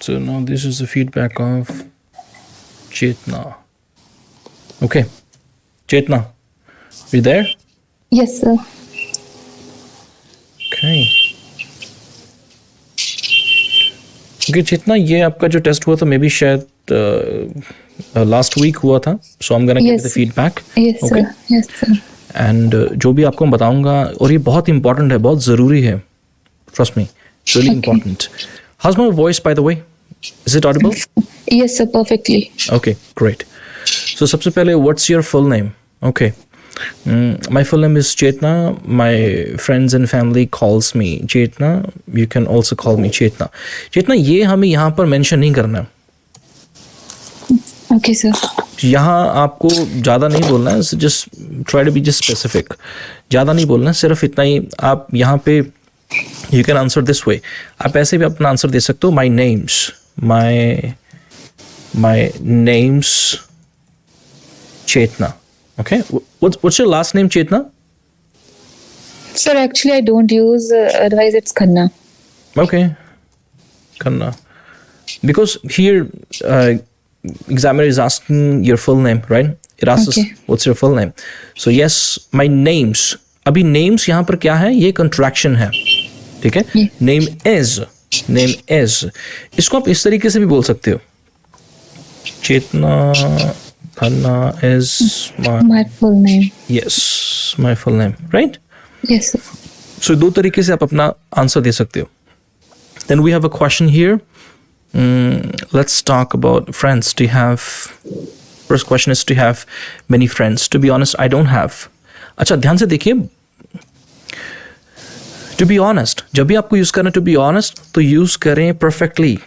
So now this is the feedback of Chetna. Okay, Chetna, you there? Yes, sir. Okay. Okay, Chetna, ये आपका जो test हुआ था may be शायद last week हुआ था. So I am gonna give the Yes. Feedback. Yes, Okay. sir. Yes, sir. And जो भी आपको मैं बताऊंगा, और ये बहुत इंपॉर्टेंट है, बहुत ज़रूरी है. Trust me, it's really important. House my voice by the way? Is it Audible? Yes, sir. Perfectly. Okay, great. So सबसे पहले, what's your full name? Okay. My full name is Chetna. My friends and family calls me Chetna. You can also call me Chetna. Chetna, ये हमें यहाँ पर mention नहीं करना है. Okay, sir. यहाँ आपको ज़्यादा नहीं बोलना है. Just try to be just specific. ज़्यादा नहीं बोलना है, सिर्फ इतना ही. आप यहाँ पे you can answer this way. आप ऐसे भी अपना आंसर दे सकते हो. My names Chetna. Okay. What's your last name, Chetna? Sir, actually, I don't use. Otherwise, it's Khanna. Okay. Khanna. Because here, examiner is asking your full name, right? It asks Okay. us, what's your full name? So yes, my names. अभी names यहाँ पर क्या है? ये contraction है. ठीक है? Yeah. Name is. इसको आप इस तरीके से भी बोल सकते हो. Chetna Khanna is My full name. Yes, my full name, right? Yes, sir. So दो तरीके से आप अपना आंसर दे सकते हो. Then we have a question here. Let's talk about friends. Do you have? First question is, do you have many friends? To be honest, I don't have. अच्छा, ध्यान से देखिए. To be honest, जब भी आपको use करना है to be honest, तो यूज करें perfectly.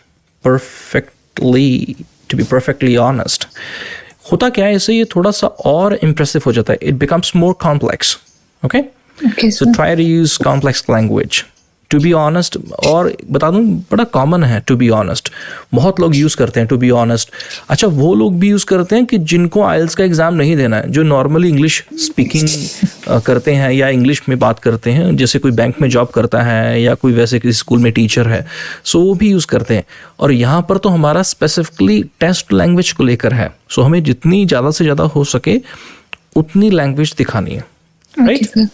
To be perfectly honest. होता क्या है, इससे ये थोड़ा सा और इम्प्रेसिव हो जाता है. It becomes more complex. Okay, Okay, so sir. Try to use complex language. To be honest, और बता दूं, बड़ा कॉमन है टू बी ऑनेस्ट. बहुत लोग यूज़ करते हैं टू बी ऑनेस्ट. अच्छा, वो लोग भी यूज़ करते हैं कि जिनको आइल्स का एग्ज़ाम नहीं देना है, जो नॉर्मली इंग्लिश स्पीकिंग करते हैं या इंग्लिश में बात करते हैं, जैसे कोई बैंक में जॉब करता है या कोई वैसे किसी स्कूल में टीचर है, सो वो भी यूज़ करते हैं. और यहाँ पर तो हमारा स्पेसिफिकली टेस्ट लैंग्वेज को लेकर है. सो हमें जितनी ज़्यादा से ज़्यादा हो सके उतनी लैंग्वेज दिखानी है. Okay, right? sir.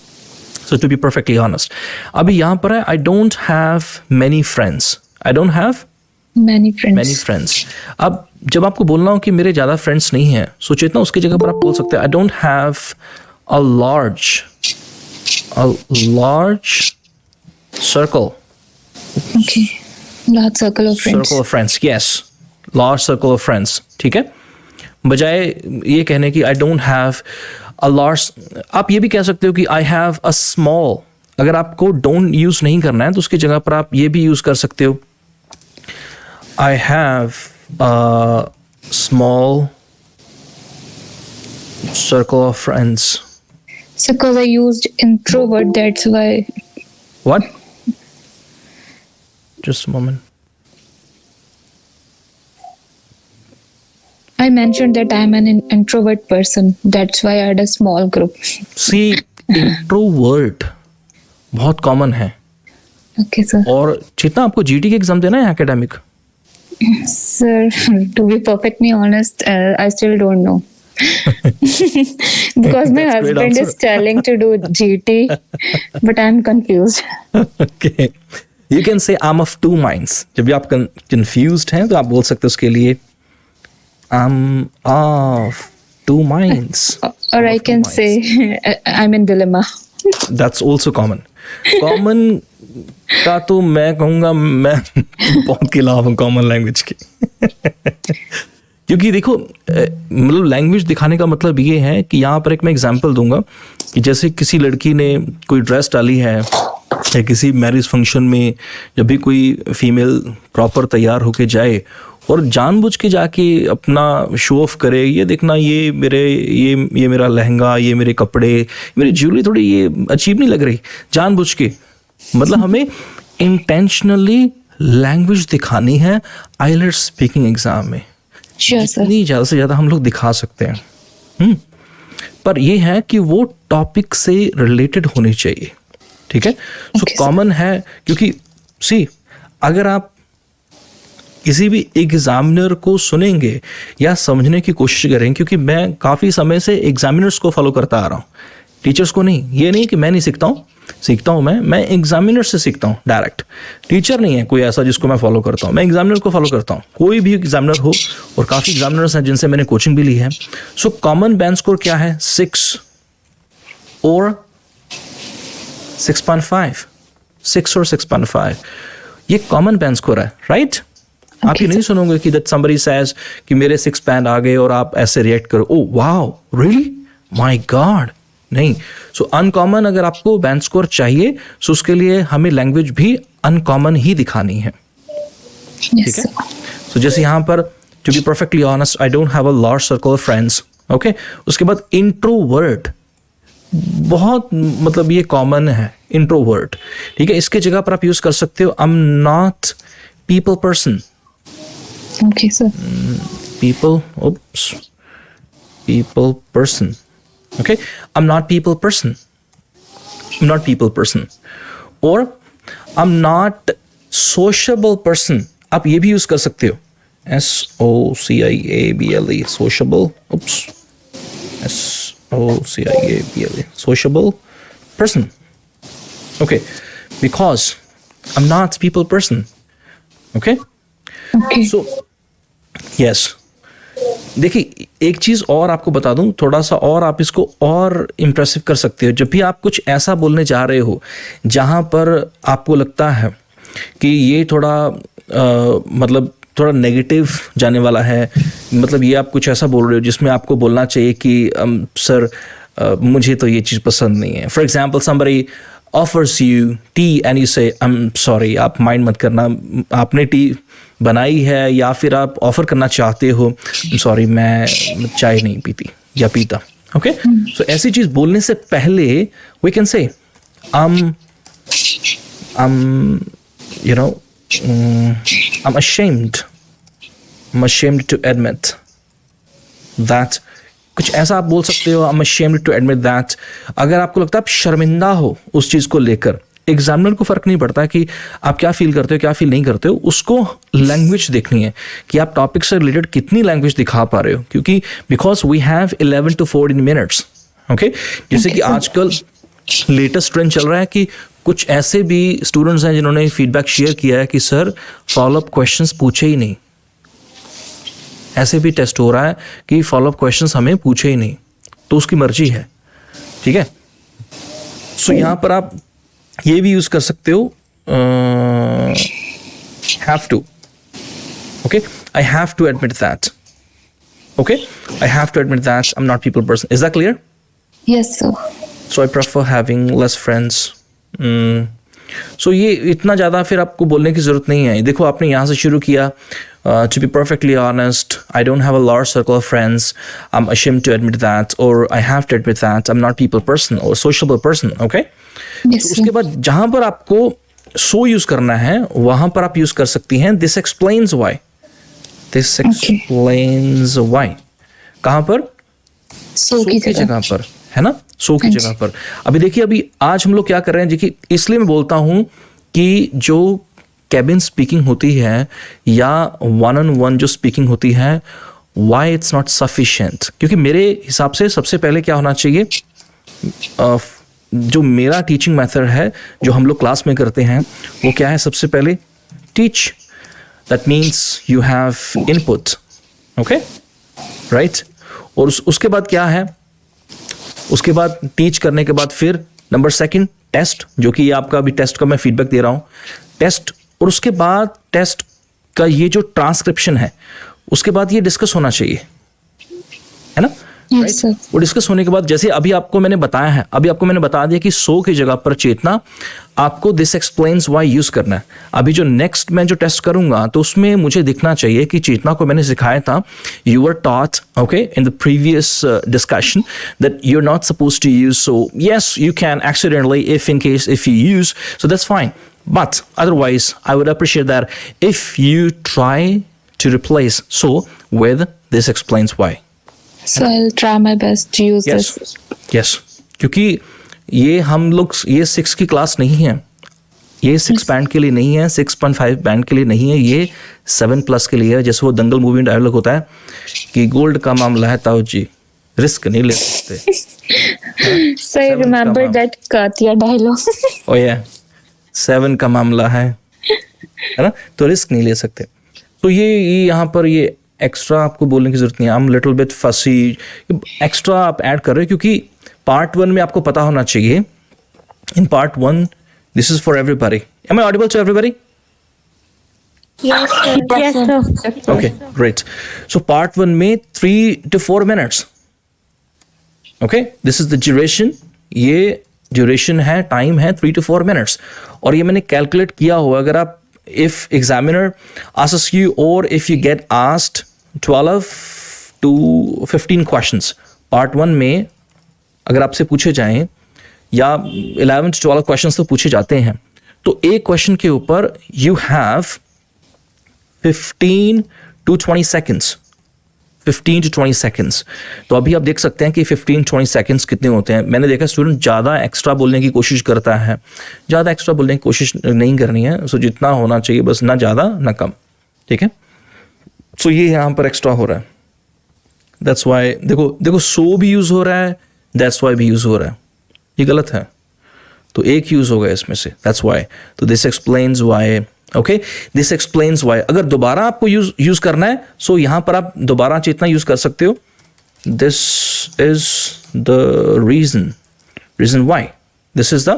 So to be perfectly honest, अभी यहाँ पर है, I don't have many friends. I don't have Many friends. many friends. अब जब आपको बोलना हो कि मेरे ज़्यादा फ्रेंड्स नहीं हैं, सो चेतना उसकी जगह पर आप बोल सकते हैं I don't have a large circle. Okay. Large circle of friends. Circle of friends. Yes, large circle of friends. ठीक है, बजाय ये कहने की I don't have a large, आप ये भी कह सकते हो कि I have a small. अगर आपको don't यूज नहीं करना है तो उसकी जगह पर आप ये भी यूज कर सकते हो I have a small circle of friends. So, because I used introvert, that's why. What? Just a moment. I mentioned that I'm an introvert person. That's why I had a small group. See, introvert बहुत common है. Okay, sir. और जितना आपको GT के exam देना है academic, Sir, to be perfectly honest, I still don't know. Because my That's great husband answer. is telling to do GT, but I'm confused. okay. You can say I'm of two minds. जब भी आप confused हैं तो आप बोल सकते हो उसके लिए I'm of two minds. Or I Of two can minds. say I'm in dilemma. That's also common. Common का तो मैं कहूँगा मैं बहुत खिलाफ हूँ कॉमन लैंग्वेज के. क्योंकि देखो, मतलब लैंग्वेज दिखाने का मतलब ये है कि यहाँ पर एक मैं एग्जांपल दूंगा कि जैसे किसी लड़की ने कोई ड्रेस डाली है या किसी मैरिज फंक्शन में जब भी कोई फीमेल प्रॉपर तैयार होके जाए और जानबूझ के जाके अपना शो ऑफ करे, ये देखना, ये मेरा लहंगा, ये मेरे कपड़े, मेरी ज्वेलरी थोड़ी ये अजीब नहीं लग रही, जानबूझ के. मतलब हमें इंटेंशनली लैंग्वेज दिखानी है आइलेट्स स्पीकिंग एग्जाम में. Sure, sir. जितनी ज़्यादा से ज़्यादा हम लोग दिखा सकते हैं. पर यह है कि वो टॉपिक से रिलेटेड होनी चाहिए. ठीक है, सो Okay, sir. कॉमन है, क्योंकि सी अगर आप किसी भी एग्जामिनर को सुनेंगे या समझने की कोशिश करें, क्योंकि मैं काफ़ी समय से एग्जामिनर्स को फॉलो करता आ रहा हूँ, टीचर्स को नहीं। ये नहीं कि मैं नहीं सीखता हूँ मैं एग्जामिनर से सीखता हूँ डायरेक्ट। टीचर नहीं है कोई ऐसा जिसको मैं फॉलो करता हूँ, मैं एग्जामिनर को फॉलो करता हूँ, कोई भी एग्जामिनर हो, और काफ़ी एग्जामिनर्स हैं जिनसे मैंने कोचिंग भी ली है। सो कॉमन बैंड स्कोर क्या है? 6 और 6.5, 6 और 6.5, ये कॉमन बैंड स्कोर है, राइट? आप ये नहीं सुनोगे कि दैट समबडी सेज कि मेरे 6 बैंड आ गए और आप ऐसे रिएक्ट करो, oh wow really, my God, नहीं। सो अनकॉमन अगर आपको बैंड स्कोर चाहिए, सो उसके लिए हमें लैंग्वेज भी अनकॉमन ही दिखानी है, ठीक है? सो जैसे यहाँ पर, to be perfectly honest, I don't have a large circle of friends, okay. उसके बाद इंट्रोवर्ट, बहुत मतलब ये कॉमन है, इंट्रोवर्ट, ठीक है। इसके जगह पर आप यूज कर सकते हो I am not people person. Okay sir. people person, okay, I'm not people person, or I'm not sociable person, आप ये भी यूज कर सकते हो, sociable, sociable, sociable, sociable person, okay, because I'm not people person, okay, so yes. देखिए एक चीज और आपको बता दूं, थोड़ा सा और आप इसको और इम्प्रेसिव कर सकते हो। जब भी आप कुछ ऐसा बोलने जा रहे हो जहां पर आपको लगता है कि ये थोड़ा मतलब थोड़ा नेगेटिव जाने वाला है, मतलब ये आप कुछ ऐसा बोल रहे हो जिसमें आपको बोलना चाहिए कि सर मुझे तो ये चीज़ पसंद नहीं है। For example somebody offers you tea and you say I'm sorry, आप माइंड मत करना, आपने टी बनाई है या फिर आप ऑफर करना चाहते हो, सॉरी मैं चाय नहीं पीती या पीता, ओके। सो ऐसी चीज बोलने से पहले we can say I'm ashamed to admit that, कुछ ऐसा आप बोल सकते हो, I'm ashamed to admit that। अगर आपको लगता है आप शर्मिंदा हो उस चीज को लेकर, एग्जामिनर को फर्क नहीं पड़ता कि आप क्या फील करते हो क्या फील नहीं करते हो, उसको लैंग्वेज देखनी है कि आप टॉपिक से रिलेटेड कितनी लैंग्वेज दिखा पा रहे हो, क्योंकि because we have 11 to 14 minutes, okay. जैसे कि आजकल लेटेस्ट ट्रेंड चल रहा है कि कुछ ऐसे भी स्टूडेंट्स हैं जिन्होंने फीडबैक शेयर किया है कि सर फॉलोअप क्वेश्चंस पूछे ही नहीं। ऐसे भी टेस्ट हो रहा है कि फॉलोअप क्वेश्चंस हमें पूछे ही नहीं, तो उसकी मर्जी है, ठीक है। सो यहाँ पर आप ये भी यूज कर सकते हो, have to, okay, I have to admit that, okay, I have to admit that I'm not people person. Is that clear? Yes sir. So I prefer having less friends. So ये इतना ज़्यादा फिर आपको बोलने की ज़रूरत नहीं है। देखो आपने यहाँ से शुरू किया, to be perfectly honest, I don't have a large circle of friends, I'm ashamed to admit that, or I have to admit that I'm not people person or sociable person, okay? Yes, तो उसके बाद जहां पर आपको so use करना है वहां पर आप यूज कर सकती हैं this explains why, this explains why। कहां पर? so की जगह पर, है ना, सो की जगह पर। अभी देखिए अभी आज हम लोग क्या कर रहे हैं, देखिए इसलिए मैं बोलता हूं कि जो कैबिन स्पीकिंग होती है या one-on-one जो स्पीकिंग होती है, why it's not sufficient, क्योंकि मेरे हिसाब से सबसे पहले क्या होना चाहिए, जो मेरा टीचिंग मेथड है जो हम लोग क्लास में करते हैं वो क्या है, सबसे पहले teach, that means you have input, okay, right. और उसके बाद क्या है, उसके बाद टीच करने के बाद फिर नंबर 2 टेस्ट, जो कि ये आपका अभी टेस्ट का मैं फीडबैक दे रहा हूँ, टेस्ट। और उसके बाद टेस्ट का ये जो ट्रांसक्रिप्शन है उसके बाद ये डिस्कस होना चाहिए, है ना, yes, right? वो डिस्कस होने के बाद जैसे अभी आपको मैंने बताया है, अभी आपको मैंने बता दिया कि सो की जगह पर चेतना आपको दिस एक्सप्लेन्स व्हाई यूज करना है। अभी जो नेक्स्ट मैं जो टेस्ट करूंगा तो उसमें मुझे दिखना चाहिए कि चेतना को मैंने सिखाया था, you were taught okay in the previous discussion that you are not supposed to use, so yes you can accidentally if in case if you use, so that's fine, but otherwise I would appreciate that if you try to replace so with this explains why. So I'll try my best to use this. Yes, क्योंकि ये हम लोग ये 6 की class नहीं है, ये 6 band के लिए नहीं है, 6.5 बैंड के लिए नहीं है, ये 7+ के लिए है। जैसे वो दंगल मूवी में डायलॉग होता है कि गोल्ड का मामला है ताऊ जी, रिस्क नहीं ले सकते। So I remember that Katya dialogue. ओ या 7 का मामला है ना, तो रिस्क नहीं ले सकते। तो ये यहाँ पर ये एक्स्ट्रा आपको बोलने की जरूरत नहीं है। आई एम लिटिल बिट फसी, एक्स्ट्रा आप ऐड कर रहे हो क्योंकि पार्ट 1 में आपको पता होना चाहिए। In part 1 this is for everybody. Am I audible to everybody? Yes, sir. Yes, sir. Okay great. So part 1 में 3 to 4 minutes। Okay, this is the duration. ये ड्यूरेशन है, टाइम है 3 to 4 minutes। और ये मैंने कैलकुलेट किया हुआ, अगर आप if examiner asks you or if you get asked 12 to 15 questions part 1 में, अगर आपसे पूछे जाएं या 11 to 12 questions तो पूछे जाते हैं, तो एक क्वेश्चन के ऊपर you have 15 to 20 seconds। 15 to 20 seconds। तो अभी आप देख सकते हैं कि 15-20 seconds कितने होते हैं। मैंने देखा स्टूडेंट ज़्यादा एक्स्ट्रा बोलने की कोशिश करता है, ज़्यादा एक्स्ट्रा बोलने की कोशिश नहीं करनी है। सो जितना होना चाहिए बस, ना ज़्यादा ना कम, ठीक है। सो ये यहाँ पर एक्स्ट्रा हो रहा है, दैट्स वाई। देखो सो भी यूज़ हो रहा है, दैट्स वाई भी यूज़ हो रहा है, ये गलत है। तो एक यूज़ होगा इसमें से, दैट्स वाई। तो this explains Y. Okay, this explains Y. अगर दोबारा आपको यूज करना है, सो यहां पर आप दोबारा जितना यूज कर सकते हो। This is the reason why. This is the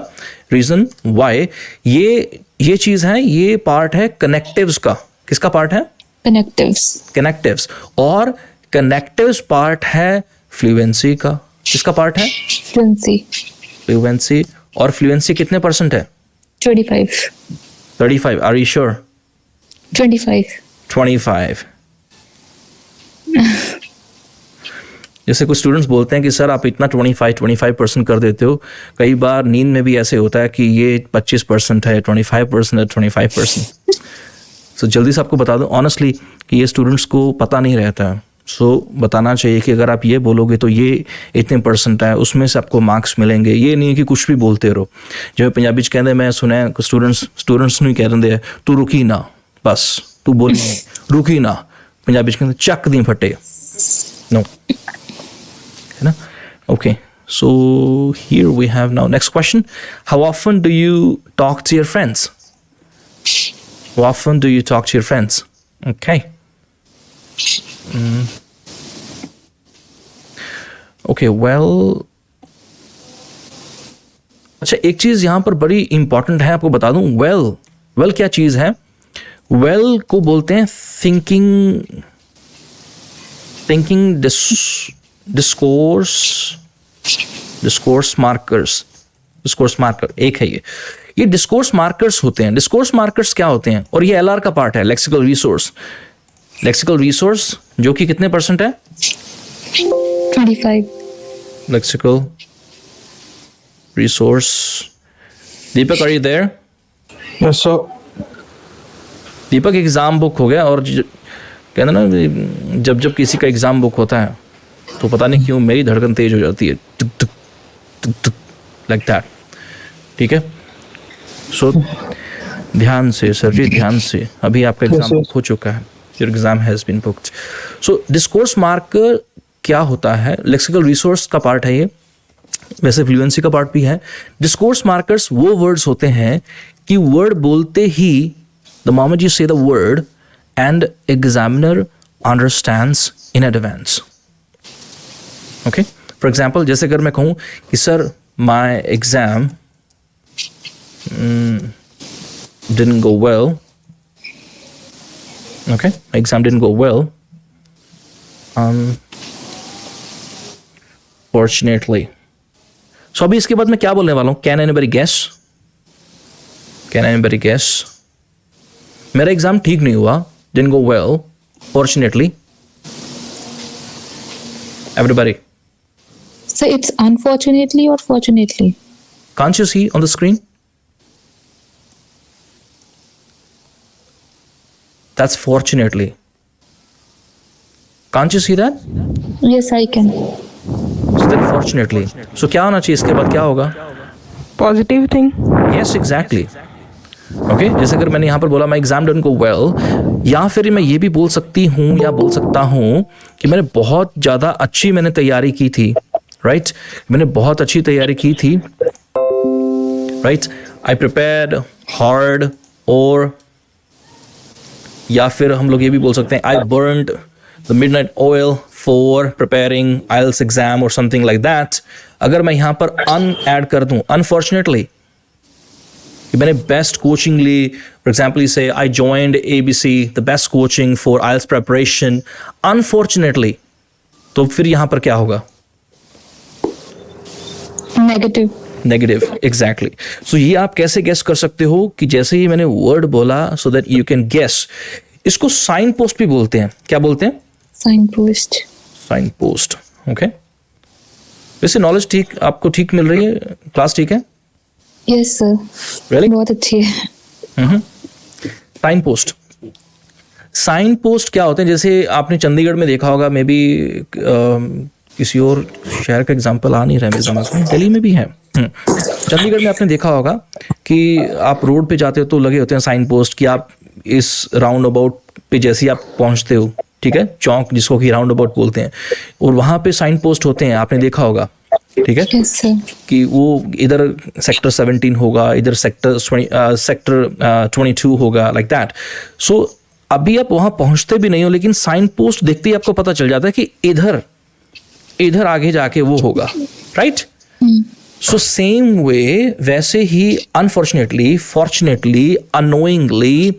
reason why. ये चीज है, ये पार्ट है कनेक्टिव्स का। किसका पार्ट है? कनेक्टिव्स। और कनेक्टिव्स पार्ट है फ्लुएंसी का। किसका पार्ट है? फ्लुएंसी। और फ्लुएंसी कितने % है? 35। Are you sure? 25। जैसे कुछ स्टूडेंट्स बोलते हैं कि सर आप इतना 25% कर देते हो। कई बार नींद में भी ऐसे होता है कि ये 25% है, 25% है, 25%। सो जल्दी से आपको बता दूं ऑनेस्टली कि ये स्टूडेंट्स को पता नहीं रहता है। सो बताना चाहिए कि अगर आप ये बोलोगे तो ये इतने % है, उसमें से आपको मार्क्स मिलेंगे। ये नहीं है कि कुछ भी बोलते रहो। जो पंजाबी च कहते, मैं सुना है स्टूडेंट्स नहीं कह देंगे तू रुकी ना, बस तू बोली नहीं, रुकी ना। पंजाबी च कहते चक दी फटे, नो, है ना। Okay, so here we have now next question. How often do you talk to your friends? How often do you talk to your friends? Okay. Okay, well, अच्छा एक चीज यहां पर बड़ी इंपॉर्टेंट है, आपको बता दूं। well क्या चीज है? well को बोलते हैं thinking discourse marker एक है ये डिस्कोर्स मार्कर्स होते हैं। डिस्कोर्स मार्कर्स क्या होते हैं? और ये LR का पार्ट है, लेक्सिकल रिसोर्स, जो कि कितने % है? 25। Lexical resource. Deepak, are you there? Yes sir. Deepak, exam book हो गया। और कहते ना, जब किसी का एग्जाम बुक होता है तो पता नहीं क्यों मेरी धड़कन तेज हो जाती है, लाइक दैट, ठीक है। सो ध्यान से सर जी, ध्यान से। अभी आपका एग्जाम बुक हो चुका है, your exam has been booked. So discourse marker क्या होता है? लेक्सिकल रिसोर्स का पार्ट है ये, वैसे फ्लुएंसी का पार्ट भी है। डिस्कोर्स मार्कर्स वो वर्ड्स होते हैं कि वर्ड बोलते ही द मोमेंट यू से the word and examiner understands in advance. Okay, for example, जैसे अगर मैं कहूँ कि sir my exam didn't go well. Okay, my exam didn't go well. Fortunately. So अभी इसके बाद मैं क्या बोलने वाला हूँ? Can anybody guess? मेरा एग्जाम ठीक नहीं हुआ, didn't go well. Fortunately. Everybody. So it's unfortunately or fortunately? Can't you see on the screen? That's fortunately. Can't you see that? Yes, I can. So then fortunately. So क्या होना चाहिए इसके बाद? क्या होगा? Positive thing. Yes, exactly. Okay जैसे अगर मैंने यहाँ पर बोला my exam done go well, या फिर मैं ये भी बोल सकती हूँ या बोल सकता हूँ कि मैंने बहुत ज़्यादा अच्छी मैंने तैयारी की थी, राइट मैंने बहुत अच्छी तैयारी की थी, राइट आई प्रिपेयर्ड हार्ड, और या फिर हम लोग ये भी बोल सकते हैं I burned the midnight oil for preparing IELTS exam और समथिंग लाइक दैट। अगर मैं यहाँ पर अन ऐड कर दूं, अनफॉर्चुनेटली मैंने बेस्ट कोचिंग ली, फॉर एग्जाम्पल से I joined ABC the best coaching for IELTS preparation, unfortunately, तो फिर यहाँ पर क्या होगा? Negative. Negative, exactly. सो ये आप कैसे गेस कर सकते हो कि जैसे ही मैंने वर्ड बोला so that you can guess. इसको साइन पोस्ट भी बोलते हैं। क्या बोलते हैं? Signpost. Signpost. ओके, वैसे नॉलेज ठीक आपको ठीक मिल रही है, क्लास ठीक है? Yes sir. Really? बहुत अच्छी है। साइन पोस्ट, साइन पोस्ट क्या होते हैं? जैसे आपने चंडीगढ़ में देखा होगा, मे बी किसी और शहर का एग्जांपल आ नहीं रहा है मेरे दिमाग में, दिल्ली में भी है। चंडीगढ़ में आपने देखा होगा कि आप रोड पे जाते हो तो लगे होते हैं साइन पोस्ट कि आप इस राउंड अबाउट पे जैसे ही आप पहुंचते हो, ठीक है, चौक जिसको कि राउंड अबाउट बोलते हैं, और वहां पे साइन पोस्ट होते हैं, आपने देखा होगा, ठीक है, Yes sir. कि वो इधर सेक्टर 17 होगा, इधर सेक्टर 22 होगा, लाइक दैट। सो अभी आप वहां पहुंचते भी नहीं हो, लेकिन साइन पोस्ट देखते ही आपको पता चल जाता है कि इधर आगे जाके वो होगा, राइट? सो सेम वे, वैसे ही unfortunately, fortunately, annoyingly,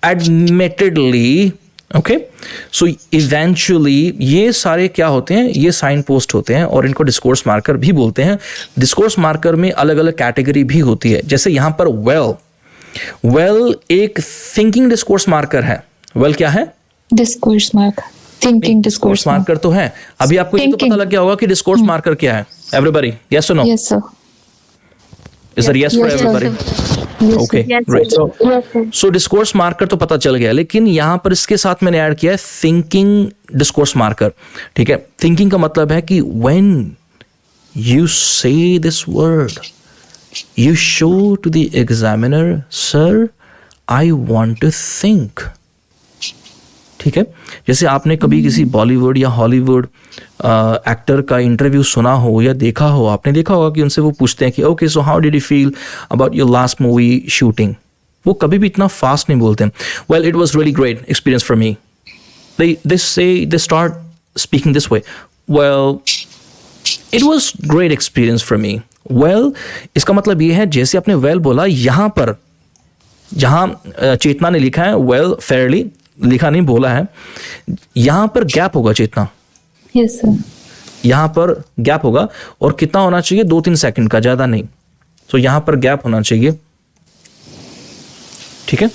admittedly, okay, so eventually, ये सारे क्या होते हैं? ये साइन पोस्ट होते हैं और इनको डिस्कोर्स मार्कर भी बोलते हैं। डिस्कोर्स मार्कर में अलग अलग कैटेगरी भी होती है। जैसे यहां पर वेल एक थिंकिंग डिस्कोर्स मार्कर है। वेल क्या है? Discourse mark. Thinking discourse mark. Marker तो है। अभी आपको ये तो Thinking. पता लग गया होगा कि डिस्कोर्स मार्कर क्या है। एवरीबॉडी, यस और no? Yes sir. Is there yes for Yes, sir. Everybody? Yes okay, Yes, right. sir. Yes, sir. So discourse marker तो पता चल गया, लेकिन यहां पर इसके साथ मैंने ऐड किया है थिंकिंग डिस्कोर्स मार्कर, ठीक है। थिंकिंग का मतलब है कि when you say this word, you show to the examiner, sir I want to think, ठीक है। जैसे आपने कभी किसी बॉलीवुड या हॉलीवुड एक्टर का इंटरव्यू सुना हो या देखा हो, आपने देखा होगा कि उनसे वो पूछते हैं कि okay so how did you feel about your last movie shooting. वो कभी भी इतना फास्ट नहीं बोलते हैं, well it was really great experience for me. They start speaking this way, well it was great experience for me. Well इसका मतलब ये है, जैसे आपने वेल बोला, यहाँ पर जहाँ चेतना ने लिखा है वेल फेयरली लिखा नहीं, बोला है, यहां पर गैप होगा चेतना, Yes sir. यहां पर गैप होगा, और कितना होना चाहिए? 2-3 सेकंड का, ज्यादा नहीं। तो यहां पर गैप होना चाहिए, ठीक है।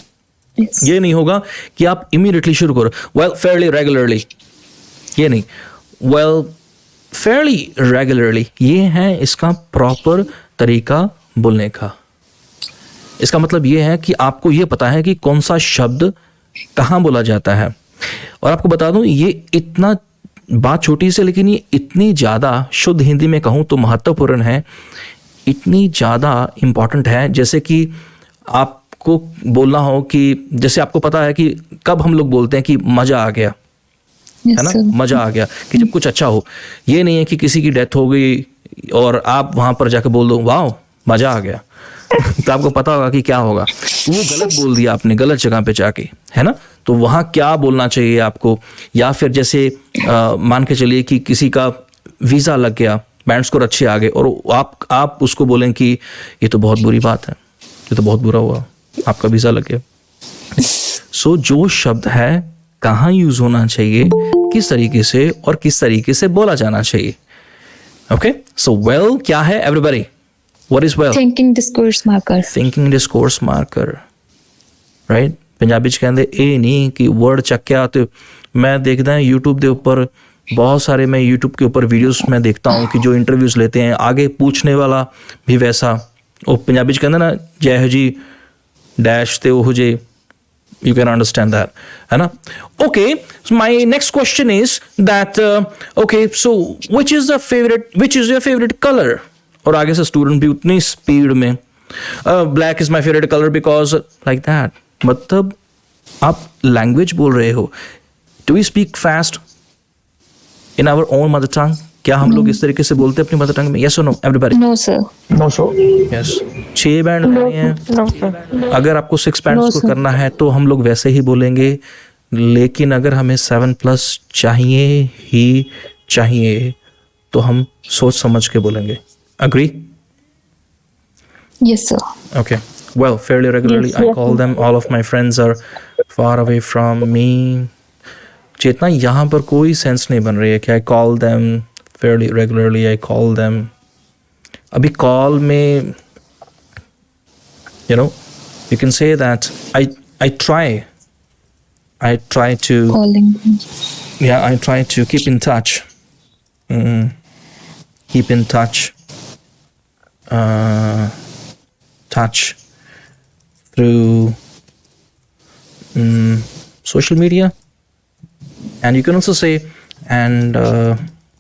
Yes. ये नहीं होगा कि आप इमीडिएटली शुरू करो वेल फेयरली रेगुलरली, ये नहीं, वेल फेयरली रेगुलरली, ये है इसका प्रॉपर तरीका बोलने का। इसका मतलब ये है कि आपको ये पता है कि कौन सा शब्द कहाँ बोला जाता है। और आपको बता दूं, ये इतना बात छोटी से, लेकिन ये इतनी ज़्यादा, शुद्ध हिंदी में कहूँ तो महत्वपूर्ण है, इतनी ज़्यादा इम्पॉर्टेंट है। जैसे कि आपको बोलना हो कि जैसे आपको पता है कि कब हम लोग बोलते हैं कि मज़ा आ गया, Yes है ना, sir. मज़ा आ गया, कि जब कुछ अच्छा हो। ये नहीं है कि किसी की डेथ हो गई और आप वहाँ पर जाकर बोल दो वाह मज़ा आ गया तो आपको पता होगा कि क्या होगा। वो गलत बोल दिया आपने, गलत जगह पे जाके, है ना। तो वहाँ क्या बोलना चाहिए आपको? या फिर जैसे मान के चलिए कि किसी का वीज़ा लग गया, बैंड स्कोर अच्छे आ गए, और आप उसको बोलें कि ये तो बहुत बुरी बात है, ये तो बहुत बुरा हुआ, आपका वीज़ा लग गया। सो जो शब्द है कहाँ यूज होना चाहिए, किस तरीके से और किस तरीके से बोला जाना चाहिए। ओके, सो वेल क्या है everybody? What is well? Thinking discourse marker. Thinking discourse marker, right? Punjabi च कहते ਇਹ नहीं कि वर्ड ਚੱਕਿਆ। तो मैं देखता है यूट्यूब के ऊपर बहुत सारे, मैं यूट्यूब के ऊपर वीडियोस में देखता हूँ कि जो इंटरव्यूज लेते हैं, आगे पूछने वाला भी वैसा, वो पंजाबी च कहते ना जय जी डैश ते ओह जे, you can understand that, है ना। Okay, so my next question is that okay, so which is your favorite color? और आगे से स्टूडेंट भी उतनी स्पीड में black is my favourite colour because like that. मतलब आप लैंग्वेज बोल रहे हो. Do we speak fast in our own mother tongue? क्या हम लोग इस तरीके से बोलते हैं अपनी मदर टंग में? यस और no everybody? No, sir. No, sir. Yes. 6 band लगाए हैं. No, sir. अगर आपको 6 बैंड No, को sir. करना है तो हम लोग वैसे ही बोलेंगे, लेकिन अगर हमें 7+ चाहिए ही चाहिए तो हम सोच समझ के बोलेंगे. Agree? Yes, sir. Okay. Well, fairly regularly Yes, I yes. call them. All of my friends are far away from me. चेतना, यहाँ पर कोई सेंस नहीं बन रही है कि I call them fairly regularly. I call them. अभी कॉल में you know you can say that I try to Calling. I try to keep in touch. Keep in touch. Touch through social media, and you can also say, and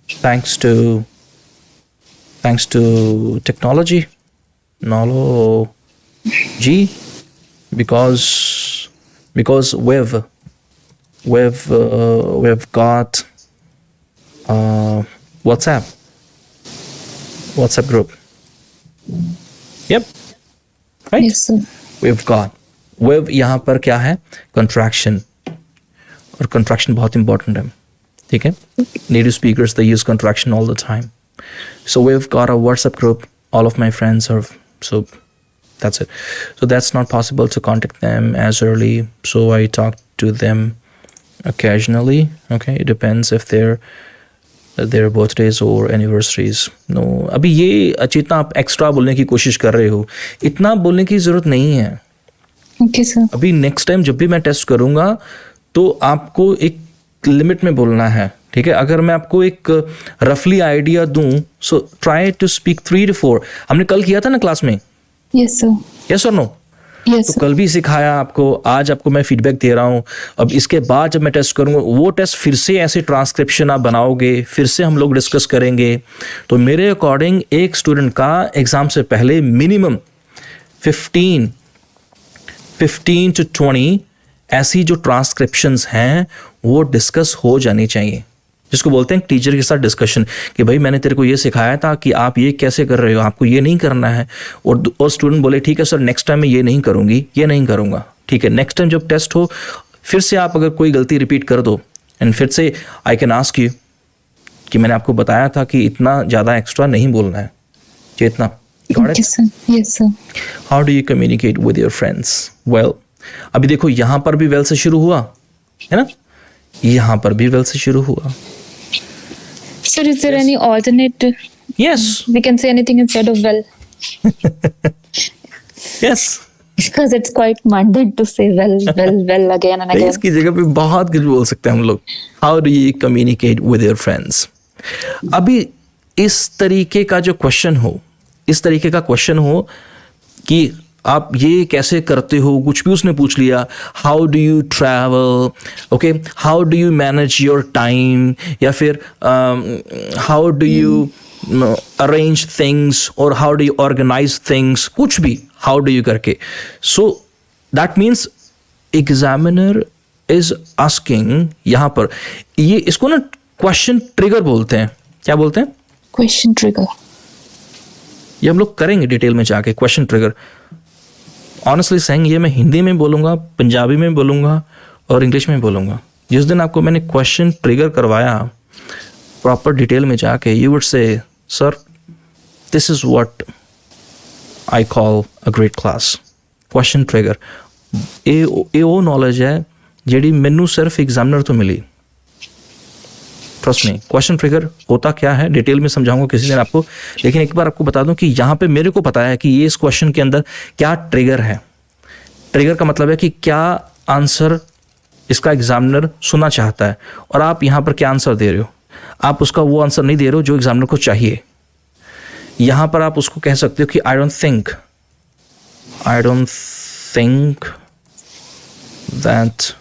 thanks to technology, because we've got WhatsApp group. Yep. Right? Yes, sir. Wave यहाँ पर क्या है? Contraction. और contraction बहुत important है. ठीक है. Native speakers they use contraction all the time. So we've got a WhatsApp group. All of my friends are, so that's it. So that's not possible to contact them as early, so I talk to them occasionally. Okay, it depends if their birthdays or anniversaries. No, अभी ये चेतना आप extra बोलने की कोशिश कर रहे हो. इतना बोलने की जरूरत नहीं है. Okay, sir. अभी नेक्स्ट टाइम जब भी मैं टेस्ट करूंगा तो आपको एक लिमिट में बोलना है. ठीक है. अगर मैं आपको एक रफली आइडिया दूं, so try to speak 3 to 4. हमने कल किया था ना क्लास में. Yes, sir. यस और नो? Yes, तो sir. कल भी सिखाया आपको, आज आपको मैं फीडबैक दे रहा हूँ. अब इसके बाद जब मैं टेस्ट करूँगा, वो टेस्ट फिर से ऐसे ट्रांसक्रिप्शन आप बनाओगे, फिर से हम लोग डिस्कस करेंगे. तो मेरे अकॉर्डिंग एक स्टूडेंट का एग्ज़ाम से पहले मिनिमम 15 to 20 ऐसी जो ट्रांसक्रिप्शंस हैं वो डिस्कस हो जानी चाहिए, जिसको बोलते हैं टीचर के साथ डिस्कशन, कि भाई मैंने तेरे को ये सिखाया था कि आप ये कैसे कर रहे हो, आपको ये नहीं करना है. और स्टूडेंट बोले ठीक है सर, नेक्स्ट टाइम मैं ये नहीं करूँगी, ये नहीं करूँगा. ठीक है. नेक्स्ट टाइम जब टेस्ट हो, फिर से आप अगर कोई गलती रिपीट कर दो, एंड फिर से आई कैन आस्क यू कि मैंने आपको बताया था कि इतना ज़्यादा एक्स्ट्रा नहीं बोलना है. चेतना, got it? Yes, sir. Yes, sir. How do you communicate with your friends? Well, अभी देखो यहाँ पर भी वेल से शुरू हुआ है ना, यहाँ पर भी वेल से शुरू हुआ. Sir, is there any alternate? Yes. We can say anything instead of well, Yes. because it's quite mundane to say well again and again. इसकी जगह पे बहुत कुछ बोल सकते हैं हम लोग. How do you communicate with your friends? अभी इस तरीके का जो क्वेश्चन हो, इस तरीके का क्वेश्चन हो कि आप ये कैसे करते हो, कुछ भी उसने पूछ लिया. How do you travel, okay, how do you manage your time, या फिर how do you arrange things, और how do you organize things, कुछ भी हाउ डू यू करके. So that means examiner is asking यहाँ पर, ये इसको ना क्वेश्चन ट्रिगर बोलते हैं. क्या बोलते हैं? Question trigger. ये हम लोग करेंगे डिटेल में जाके. क्वेश्चन ट्रिगर, ऑनेस्टली सेइंग, ये मैं हिंदी में बोलूँगा, पंजाबी में बोलूँगा और इंग्लिश में बोलूँगा. जिस दिन आपको मैंने क्वेश्चन ट्रिगर करवाया प्रॉपर डिटेल में जाके, you would say sir this is what I call a great class. Question trigger ਇਹ ਉਹ नॉलेज है ਜਿਹੜੀ ਮੈਨੂੰ सिर्फ एग्जामिनर तो मिली. Trust me. क्वेश्चन ट्रिगर होता क्या है डिटेल में समझाऊंगा किसी दिन आपको, लेकिन एक बार आपको बता दूं कि यहाँ पे मेरे को पता है कि ये इस क्वेश्चन के अंदर क्या ट्रिगर है. ट्रिगर का मतलब है कि क्या आंसर इसका एग्जामिनर सुनना चाहता है, और आप यहाँ पर क्या आंसर दे रहे हो. आप उसका वो आंसर नहीं दे रहे हो जो एग्जामिनर को चाहिए. यहाँ पर आप उसको कह सकते हो कि I don't think that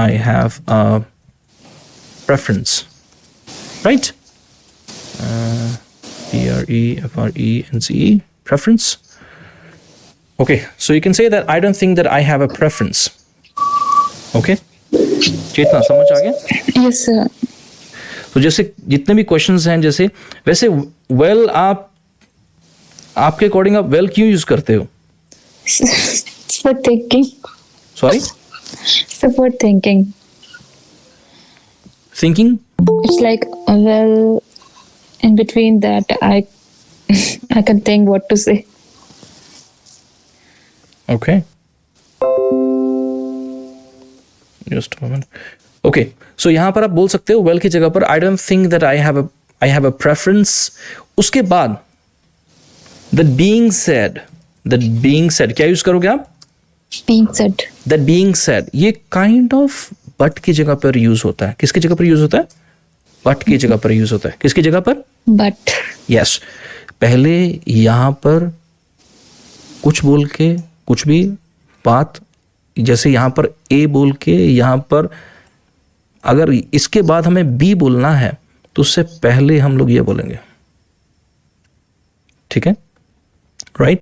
I have a preference. Right? PREFRENCE, preference. Okay, so you can say that I don't think that I have a preference. Okay, चेतना समझ आ गया? Yes, sir. तो जैसे जितने भी क्वेश्चंस हैं, जैसे वैसे वेल आपके अकॉर्डिंग आप वेल क्यों यूज करते हो? For thinking. Sorry, So for thinking. Thinking. It's like, well, in between that, I can think what to say. Okay. Just a moment. Okay. So यहाँ पर आप बोल सकते हो वेल की जगह पर I don't think that I have a preference. उसके बाद दैट बीइंग सेड क्या यूज करोगे आप? Being said. That being said ये काइंड ऑफ बट की जगह पर यूज होता है. किसकी जगह पर यूज होता है? बट की जगह पर यूज होता है. किसकी जगह पर? But. यस. पहले यहां पर कुछ बोल के कुछ भी बात, जैसे यहां पर ए बोल के यहां पर अगर इसके बाद हमें बी बोलना है तो उससे पहले हम लोग ये बोलेंगे. ठीक है.